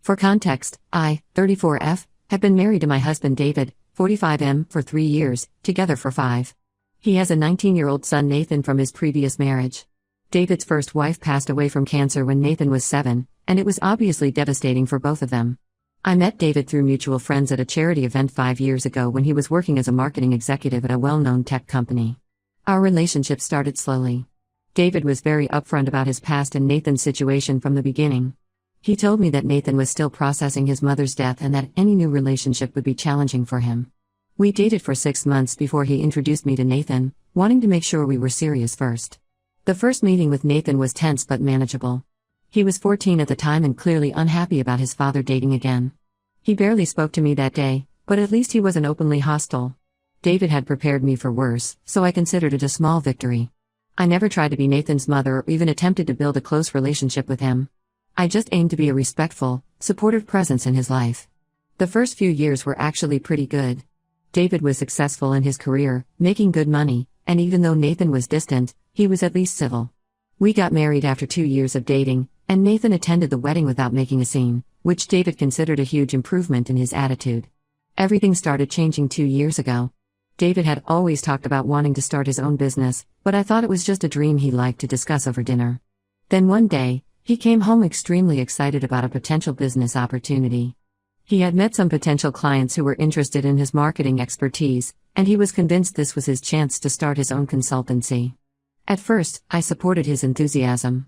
For context, I, 34F, have been married to my husband David, 45M, for 3 years, together for 5. He has a 19-year-old son Nathan from his previous marriage. David's first wife passed away from cancer when Nathan was 7, and it was obviously devastating for both of them. I met David through mutual friends at a charity event 5 years ago when he was working as a marketing executive at a well-known tech company. Our relationship started slowly. David was very upfront about his past and Nathan's situation from the beginning. He told me that Nathan was still processing his mother's death and that any new relationship would be challenging for him. We dated for 6 months before he introduced me to Nathan, wanting to make sure we were serious first. The first meeting with Nathan was tense but manageable. He was 14 at the time and clearly unhappy about his father dating again. He barely spoke to me that day, but at least he wasn't openly hostile. David had prepared me for worse, so I considered it a small victory. I never tried to be Nathan's mother or even attempted to build a close relationship with him. I just aimed to be a respectful, supportive presence in his life. The first few years were actually pretty good. David was successful in his career, making good money, and even though Nathan was distant, he was at least civil. We got married after 2 years of dating, and Nathan attended the wedding without making a scene, which David considered a huge improvement in his attitude. Everything started changing 2 years ago. David had always talked about wanting to start his own business, but I thought it was just a dream he liked to discuss over dinner. Then one day, he came home extremely excited about a potential business opportunity. He had met some potential clients who were interested in his marketing expertise, and he was convinced this was his chance to start his own consultancy. At first, I supported his enthusiasm.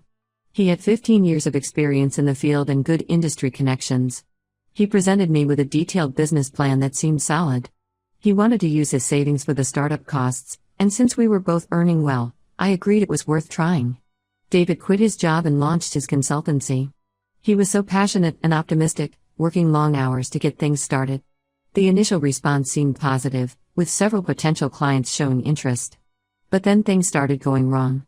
He had 15 years of experience in the field and good industry connections. He presented me with a detailed business plan that seemed solid. He wanted to use his savings for the startup costs, and since we were both earning well, I agreed it was worth trying. David quit his job and launched his consultancy. He was so passionate and optimistic, working long hours to get things started. The initial response seemed positive, with several potential clients showing interest. But then things started going wrong.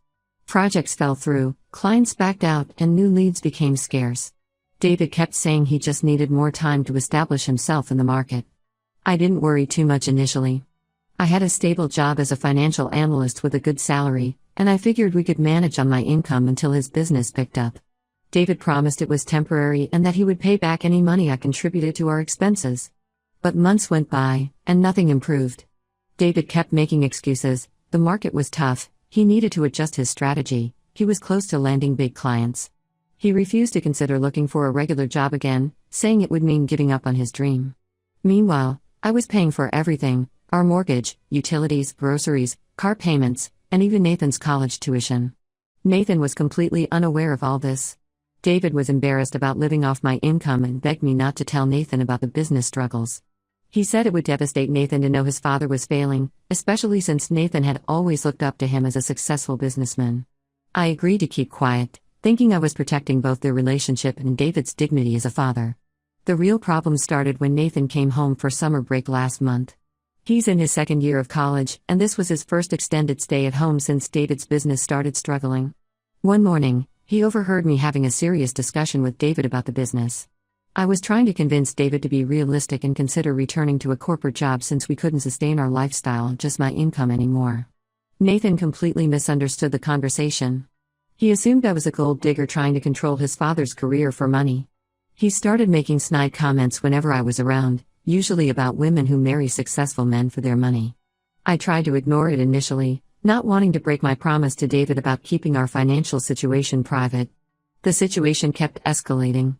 Projects fell through, clients backed out, and new leads became scarce. David kept saying he just needed more time to establish himself in the market. I didn't worry too much initially. I had a stable job as a financial analyst with a good salary, and I figured we could manage on my income until his business picked up. David promised it was temporary and that he would pay back any money I contributed to our expenses. But months went by, and nothing improved. David kept making excuses. The market was tough, he needed to adjust his strategy, he was close to landing big clients. He refused to consider looking for a regular job again, saying it would mean giving up on his dream. Meanwhile, I was paying for everything: our mortgage, utilities, groceries, car payments, and even Nathan's college tuition. Nathan was completely unaware of all this. David was embarrassed about living off my income and begged me not to tell Nathan about the business struggles. He said it would devastate Nathan to know his father was failing, especially since Nathan had always looked up to him as a successful businessman. I agreed to keep quiet, thinking I was protecting both their relationship and David's dignity as a father. The real problem started when Nathan came home for summer break last month. He's in his second year of college, and this was his first extended stay at home since David's business started struggling. One morning, he overheard me having a serious discussion with David about the business. I was trying to convince David to be realistic and consider returning to a corporate job since we couldn't sustain our lifestyle on just my income anymore. Nathan completely misunderstood the conversation. He assumed I was a gold digger trying to control his father's career for money. He started making snide comments whenever I was around, usually about women who marry successful men for their money. I tried to ignore it initially, not wanting to break my promise to David about keeping our financial situation private. The situation kept escalating.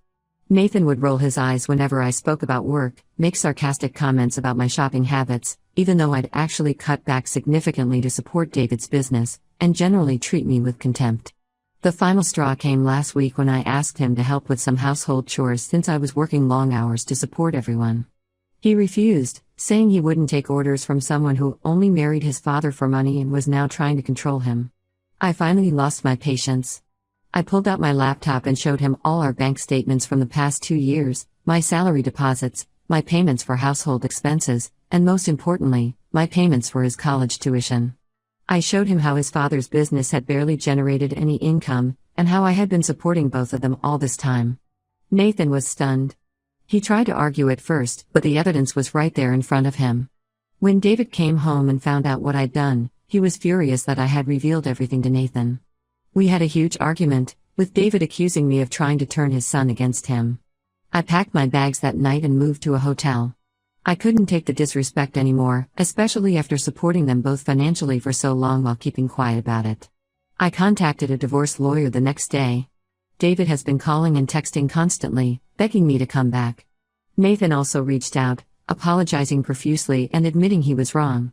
Nathan would roll his eyes whenever I spoke about work, make sarcastic comments about my shopping habits, even though I'd actually cut back significantly to support David's business, and generally treat me with contempt. The final straw came last week when I asked him to help with some household chores since I was working long hours to support everyone. He refused, saying he wouldn't take orders from someone who only married his father for money and was now trying to control him. I finally lost my patience. I pulled out my laptop and showed him all our bank statements from the past 2 years, my salary deposits, my payments for household expenses, and most importantly, my payments for his college tuition. I showed him how his father's business had barely generated any income, and how I had been supporting both of them all this time. Nathan was stunned. He tried to argue at first, but the evidence was right there in front of him. When David came home and found out what I'd done, he was furious that I had revealed everything to Nathan. We had a huge argument, with David accusing me of trying to turn his son against him. I packed my bags that night and moved to a hotel. I couldn't take the disrespect anymore, especially after supporting them both financially for so long while keeping quiet about it. I contacted a divorce lawyer the next day. David has been calling and texting constantly, begging me to come back. Nathan also reached out, apologizing profusely and admitting he was wrong.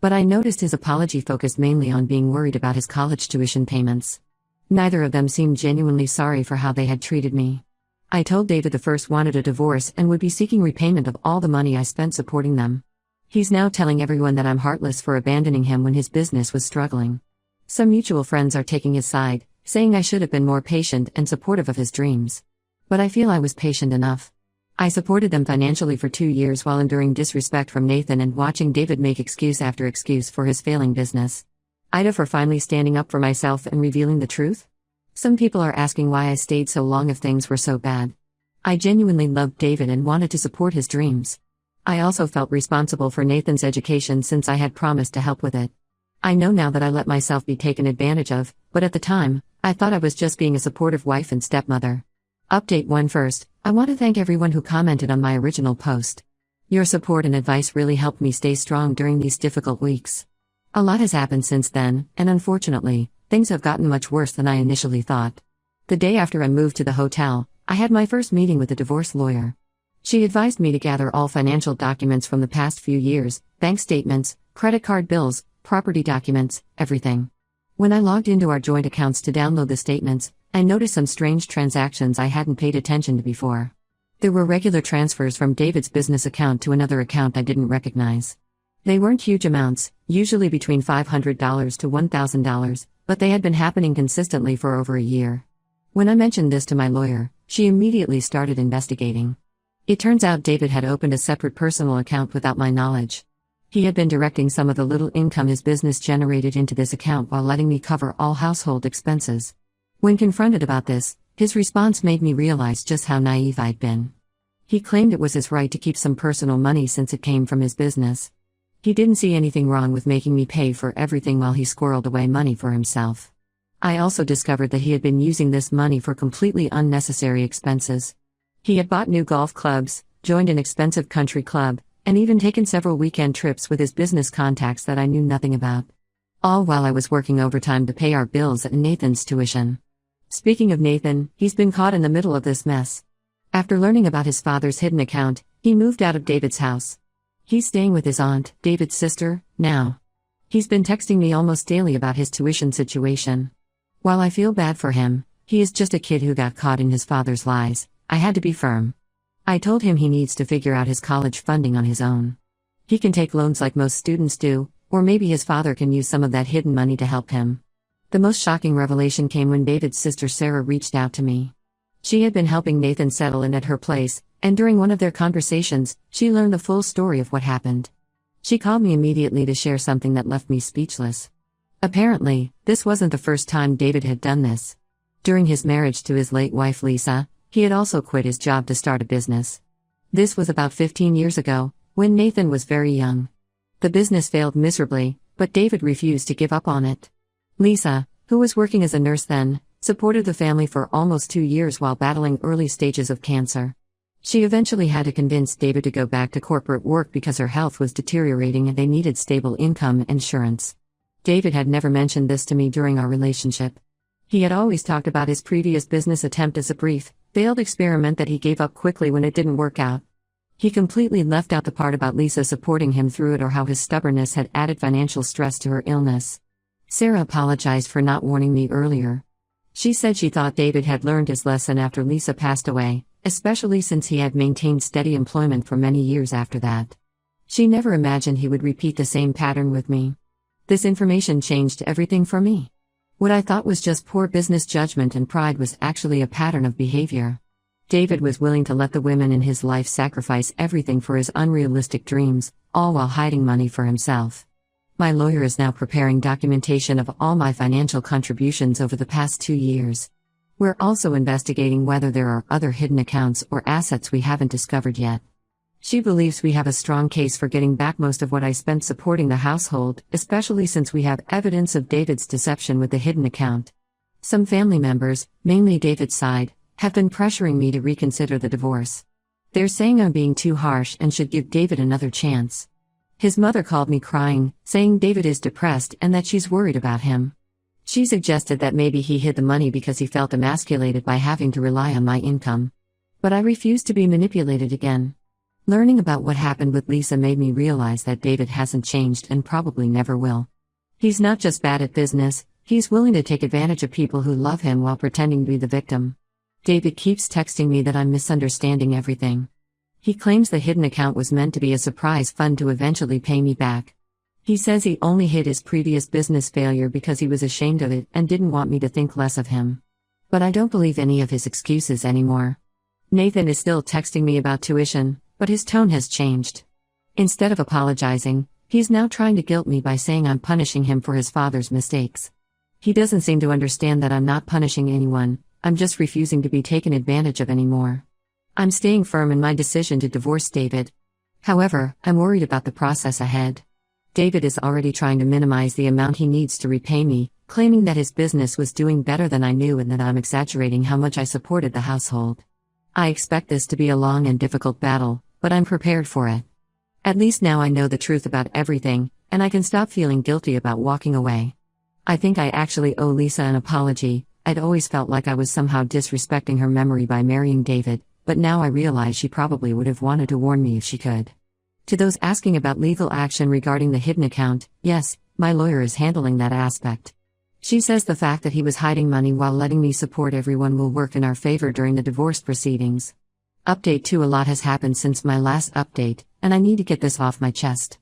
But I noticed his apology focused mainly on being worried about his college tuition payments. Neither of them seemed genuinely sorry for how they had treated me. I told David the first wanted a divorce and would be seeking repayment of all the money I spent supporting them. He's now telling everyone that I'm heartless for abandoning him when his business was struggling. Some mutual friends are taking his side, saying I should have been more patient and supportive of his dreams. But I feel I was patient enough. I supported them financially for 2 years while enduring disrespect from Nathan and watching David make excuse after excuse for his failing business. Ida for finally standing up for myself and revealing the truth? Some people are asking why I stayed so long if things were so bad. I genuinely loved David and wanted to support his dreams. I also felt responsible for Nathan's education since I had promised to help with it. I know now that I let myself be taken advantage of, but at the time, I thought I was just being a supportive wife and stepmother. Update 1 first, I want to thank everyone who commented on my original post. Your support and advice really helped me stay strong during these difficult weeks. A lot has happened since then, and unfortunately, things have gotten much worse than I initially thought. The day after I moved to the hotel, I had my first meeting with a divorce lawyer. She advised me to gather all financial documents from the past few years, bank statements, credit card bills, property documents, everything. When I logged into our joint accounts to download the statements, I noticed some strange transactions I hadn't paid attention to before. There were regular transfers from David's business account to another account I didn't recognize. They weren't huge amounts, usually between $500 to $1,000, but they had been happening consistently for over a year. When I mentioned this to my lawyer, she immediately started investigating. It turns out David had opened a separate personal account without my knowledge. He had been directing some of the little income his business generated into this account while letting me cover all household expenses. When confronted about this, his response made me realize just how naive I'd been. He claimed it was his right to keep some personal money since it came from his business. He didn't see anything wrong with making me pay for everything while he squirreled away money for himself. I also discovered that he had been using this money for completely unnecessary expenses. He had bought new golf clubs, joined an expensive country club, and even taken several weekend trips with his business contacts that I knew nothing about. All while I was working overtime to pay our bills and Nathan's tuition. Speaking of Nathan, he's been caught in the middle of this mess. After learning about his father's hidden account, he moved out of David's house. He's staying with his aunt, David's sister, now. He's been texting me almost daily about his tuition situation. While I feel bad for him, he is just a kid who got caught in his father's lies. I had to be firm. I told him he needs to figure out his college funding on his own. He can take loans like most students do, or maybe his father can use some of that hidden money to help him. The most shocking revelation came when David's sister Sarah reached out to me. She had been helping Nathan settle in at her place, and during one of their conversations, she learned the full story of what happened. She called me immediately to share something that left me speechless. Apparently, this wasn't the first time David had done this. During his marriage to his late wife Lisa, he had also quit his job to start a business. This was about 15 years ago, when Nathan was very young. The business failed miserably, but David refused to give up on it. Lisa, who was working as a nurse then, supported the family for almost 2 years while battling early stages of cancer. She eventually had to convince David to go back to corporate work because her health was deteriorating and they needed stable income insurance. David had never mentioned this to me during our relationship. He had always talked about his previous business attempt as a brief, failed experiment that he gave up quickly when it didn't work out. He completely left out the part about Lisa supporting him through it or how his stubbornness had added financial stress to her illness. Sarah apologized for not warning me earlier. She said she thought David had learned his lesson after Lisa passed away, especially since he had maintained steady employment for many years after that. She never imagined he would repeat the same pattern with me. This information changed everything for me. What I thought was just poor business judgment and pride was actually a pattern of behavior. David was willing to let the women in his life sacrifice everything for his unrealistic dreams, all while hiding money for himself. My lawyer is now preparing documentation of all my financial contributions over the past 2 years. We're also investigating whether there are other hidden accounts or assets we haven't discovered yet. She believes we have a strong case for getting back most of what I spent supporting the household, especially since we have evidence of David's deception with the hidden account. Some family members, mainly David's side, have been pressuring me to reconsider the divorce. They're saying I'm being too harsh and should give David another chance. His mother called me crying, saying David is depressed and that she's worried about him. She suggested that maybe he hid the money because he felt emasculated by having to rely on my income. But I refused to be manipulated again. Learning about what happened with Lisa made me realize that David hasn't changed and probably never will. He's not just bad at business, he's willing to take advantage of people who love him while pretending to be the victim. David keeps texting me that I'm misunderstanding everything. He claims the hidden account was meant to be a surprise fund to eventually pay me back. He says he only hid his previous business failure because he was ashamed of it and didn't want me to think less of him. But I don't believe any of his excuses anymore. Nathan is still texting me about tuition, but his tone has changed. Instead of apologizing, he's now trying to guilt me by saying I'm punishing him for his father's mistakes. He doesn't seem to understand that I'm not punishing anyone, I'm just refusing to be taken advantage of anymore. I'm staying firm in my decision to divorce David. However, I'm worried about the process ahead. David is already trying to minimize the amount he needs to repay me, claiming that his business was doing better than I knew and that I'm exaggerating how much I supported the household. I expect this to be a long and difficult battle, but I'm prepared for it. At least now I know the truth about everything, and I can stop feeling guilty about walking away. I think I actually owe Lisa an apology. I'd always felt like I was somehow disrespecting her memory by marrying David, but now I realize she probably would have wanted to warn me if she could. To those asking about legal action regarding the hidden account, yes, my lawyer is handling that aspect. She says the fact that he was hiding money while letting me support everyone will work in our favor during the divorce proceedings. Update 2: a lot has happened since my last update, and I need to get this off my chest.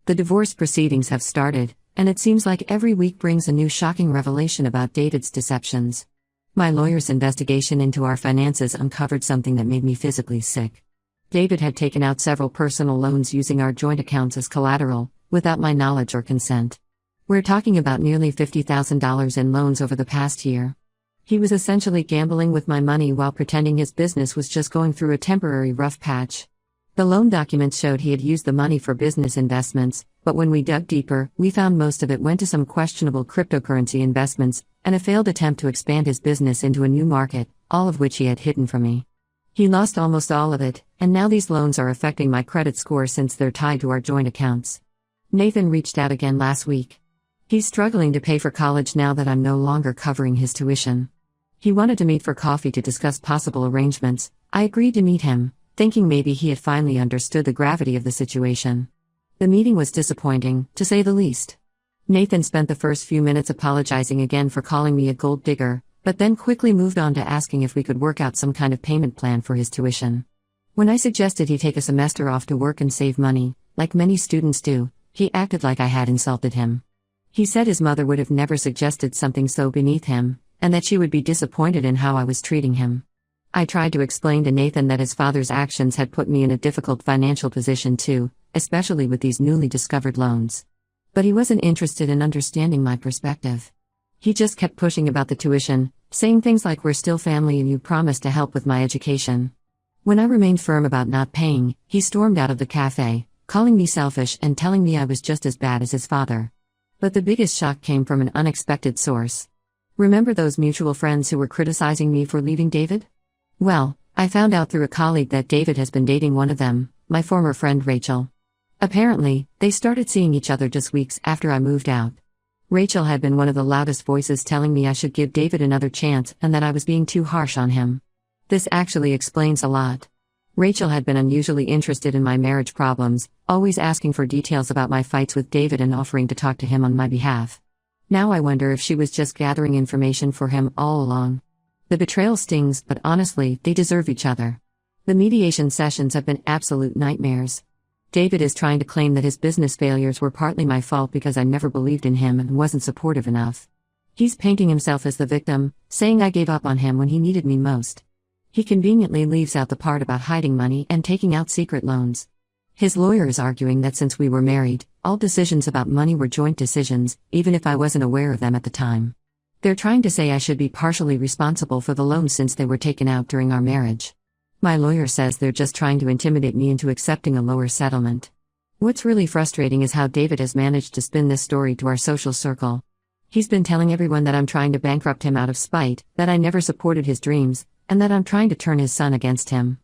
The divorce proceedings have started, and it seems like every week brings a new shocking revelation about David's deceptions. My lawyer's investigation into our finances uncovered something that made me physically sick. David had taken out several personal loans using our joint accounts as collateral, without my knowledge or consent. We're talking about nearly $50,000 in loans over the past year. He was essentially gambling with my money while pretending his business was just going through a temporary rough patch. The loan documents showed he had used the money for business investments, but when we dug deeper, we found most of it went to some questionable cryptocurrency investments, and a failed attempt to expand his business into a new market, all of which he had hidden from me. He lost almost all of it, and now these loans are affecting my credit score since they're tied to our joint accounts. Nathan reached out again last week. He's struggling to pay for college now that I'm no longer covering his tuition. He wanted to meet for coffee to discuss possible arrangements. I agreed to meet him, thinking maybe he had finally understood the gravity of the situation. The meeting was disappointing, to say the least. Nathan spent the first few minutes apologizing again for calling me a gold digger, but then quickly moved on to asking if we could work out some kind of payment plan for his tuition. When I suggested he take a semester off to work and save money, like many students do, he acted like I had insulted him. He said his mother would have never suggested something so beneath him, and that she would be disappointed in how I was treating him. I tried to explain to Nathan that his father's actions had put me in a difficult financial position too, especially with these newly discovered loans. But he wasn't interested in understanding my perspective. He just kept pushing about the tuition, saying things like we're still family and you promised to help with my education. When I remained firm about not paying, he stormed out of the cafe, calling me selfish and telling me I was just as bad as his father. But the biggest shock came from an unexpected source. Remember those mutual friends who were criticizing me for leaving David? Well, I found out through a colleague that David has been dating one of them, my former friend Rachel. Apparently, they started seeing each other just weeks after I moved out. Rachel had been one of the loudest voices telling me I should give David another chance and that I was being too harsh on him. This actually explains a lot. Rachel had been unusually interested in my marriage problems, always asking for details about my fights with David and offering to talk to him on my behalf. Now I wonder if she was just gathering information for him all along. The betrayal stings, but honestly, they deserve each other. The mediation sessions have been absolute nightmares. David is trying to claim that his business failures were partly my fault because I never believed in him and wasn't supportive enough. He's painting himself as the victim, saying I gave up on him when he needed me most. He conveniently leaves out the part about hiding money and taking out secret loans. His lawyer is arguing that since we were married, all decisions about money were joint decisions, even if I wasn't aware of them at the time. They're trying to say I should be partially responsible for the loans since they were taken out during our marriage. My lawyer says they're just trying to intimidate me into accepting a lower settlement. What's really frustrating is how David has managed to spin this story to our social circle. He's been telling everyone that I'm trying to bankrupt him out of spite, that I never supported his dreams, and that I'm trying to turn his son against him.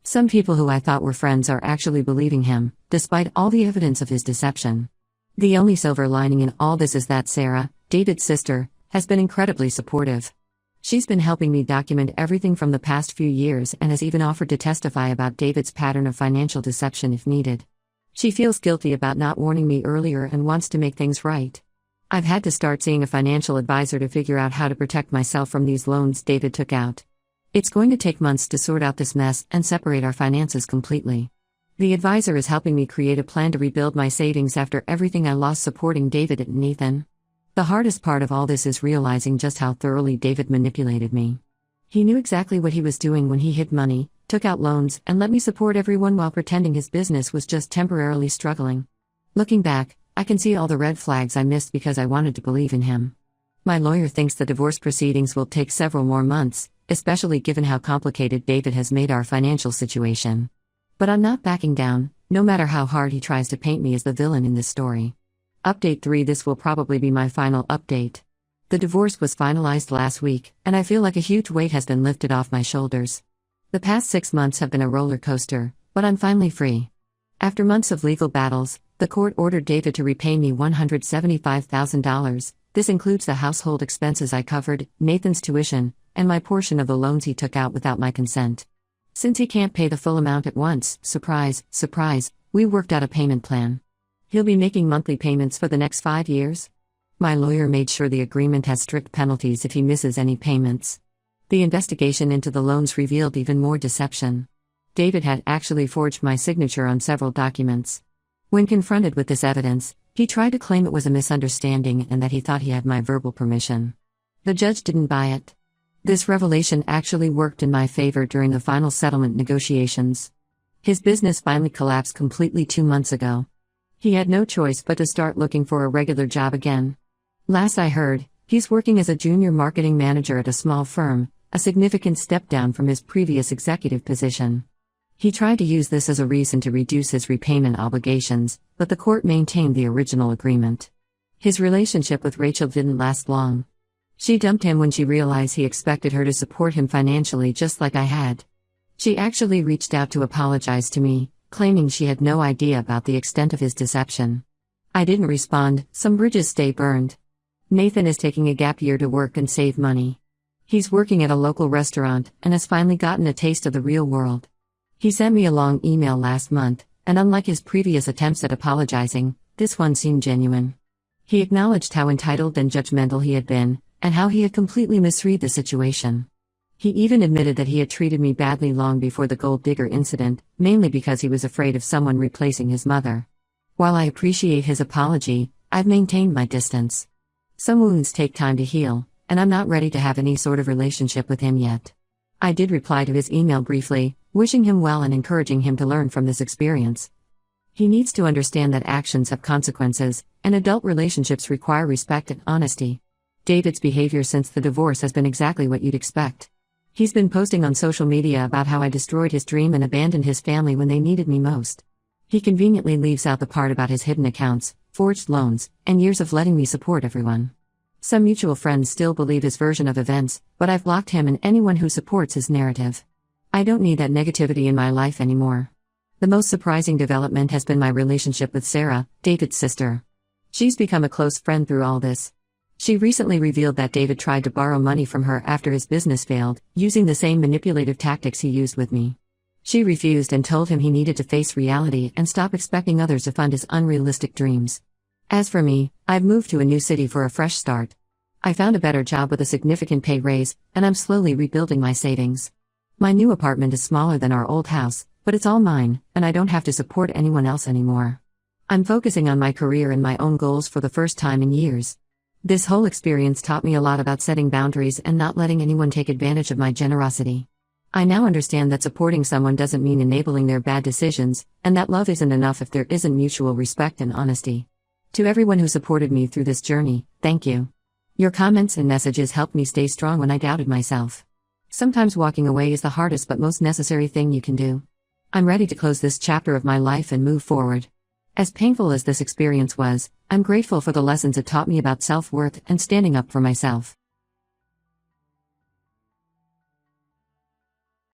Some people who I thought were friends are actually believing him, despite all the evidence of his deception. The only silver lining in all this is that Sarah, David's sister, has been incredibly supportive. She's been helping me document everything from the past few years and has even offered to testify about David's pattern of financial deception if needed. She feels guilty about not warning me earlier and wants to make things right. I've had to start seeing a financial advisor to figure out how to protect myself from these loans David took out. It's going to take months to sort out this mess and separate our finances completely. The advisor is helping me create a plan to rebuild my savings after everything I lost supporting David and Nathan. The hardest part of all this is realizing just how thoroughly David manipulated me. He knew exactly what he was doing when he hid money, took out loans, and let me support everyone while pretending his business was just temporarily struggling. Looking back, I can see all the red flags I missed because I wanted to believe in him. My lawyer thinks the divorce proceedings will take several more months, especially given how complicated David has made our financial situation. But I'm not backing down, no matter how hard he tries to paint me as the villain in this story. Update 3. This will probably be my final update. The divorce was finalized last week, and I feel like a huge weight has been lifted off my shoulders. The past 6 months have been a roller coaster, but I'm finally free. After months of legal battles, the court ordered David to repay me $175,000. This includes the household expenses I covered, Nathan's tuition, and my portion of the loans he took out without my consent. Since he can't pay the full amount at once, surprise, surprise, we worked out a payment plan. He'll be making monthly payments for the next 5 years. My lawyer made sure the agreement has strict penalties if he misses any payments. The investigation into the loans revealed even more deception. David had actually forged my signature on several documents. When confronted with this evidence, he tried to claim it was a misunderstanding and that he thought he had my verbal permission. The judge didn't buy it. This revelation actually worked in my favor during the final settlement negotiations. His business finally collapsed completely 2 months ago. He had no choice but to start looking for a regular job again. Last I heard, he's working as a junior marketing manager at a small firm, a significant step down from his previous executive position. He tried to use this as a reason to reduce his repayment obligations, but the court maintained the original agreement. His relationship with Rachel didn't last long. She dumped him when she realized he expected her to support him financially just like I had. She actually reached out to apologize to me, claiming she had no idea about the extent of his deception. I didn't respond. Some bridges stay burned. Nathan is taking a gap year to work and save money. He's working at a local restaurant and has finally gotten a taste of the real world. He sent me a long email last month, and unlike his previous attempts at apologizing, this one seemed genuine. He acknowledged how entitled and judgmental he had been, and how he had completely misread the situation. He even admitted that he had treated me badly long before the gold digger incident, mainly because he was afraid of someone replacing his mother. While I appreciate his apology, I've maintained my distance. Some wounds take time to heal, and I'm not ready to have any sort of relationship with him yet. I did reply to his email briefly, wishing him well and encouraging him to learn from this experience. He needs to understand that actions have consequences, and adult relationships require respect and honesty. David's behavior since the divorce has been exactly what you'd expect. He's been posting on social media about how I destroyed his dream and abandoned his family when they needed me most. He conveniently leaves out the part about his hidden accounts, forged loans, and years of letting me support everyone. Some mutual friends still believe his version of events, but I've blocked him and anyone who supports his narrative. I don't need that negativity in my life anymore. The most surprising development has been my relationship with Sarah, David's sister. She's become a close friend through all this. She recently revealed that David tried to borrow money from her after his business failed, using the same manipulative tactics he used with me. She refused and told him he needed to face reality and stop expecting others to fund his unrealistic dreams. As for me, I've moved to a new city for a fresh start. I found a better job with a significant pay raise, and I'm slowly rebuilding my savings. My new apartment is smaller than our old house, but it's all mine, and I don't have to support anyone else anymore. I'm focusing on my career and my own goals for the first time in years. This whole experience taught me a lot about setting boundaries and not letting anyone take advantage of my generosity. I now understand that supporting someone doesn't mean enabling their bad decisions, and that love isn't enough if there isn't mutual respect and honesty. To everyone who supported me through this journey, thank you. Your comments and messages helped me stay strong when I doubted myself. Sometimes walking away is the hardest but most necessary thing you can do. I'm ready to close this chapter of my life and move forward. As painful as this experience was, I'm grateful for the lessons it taught me about self-worth and standing up for myself.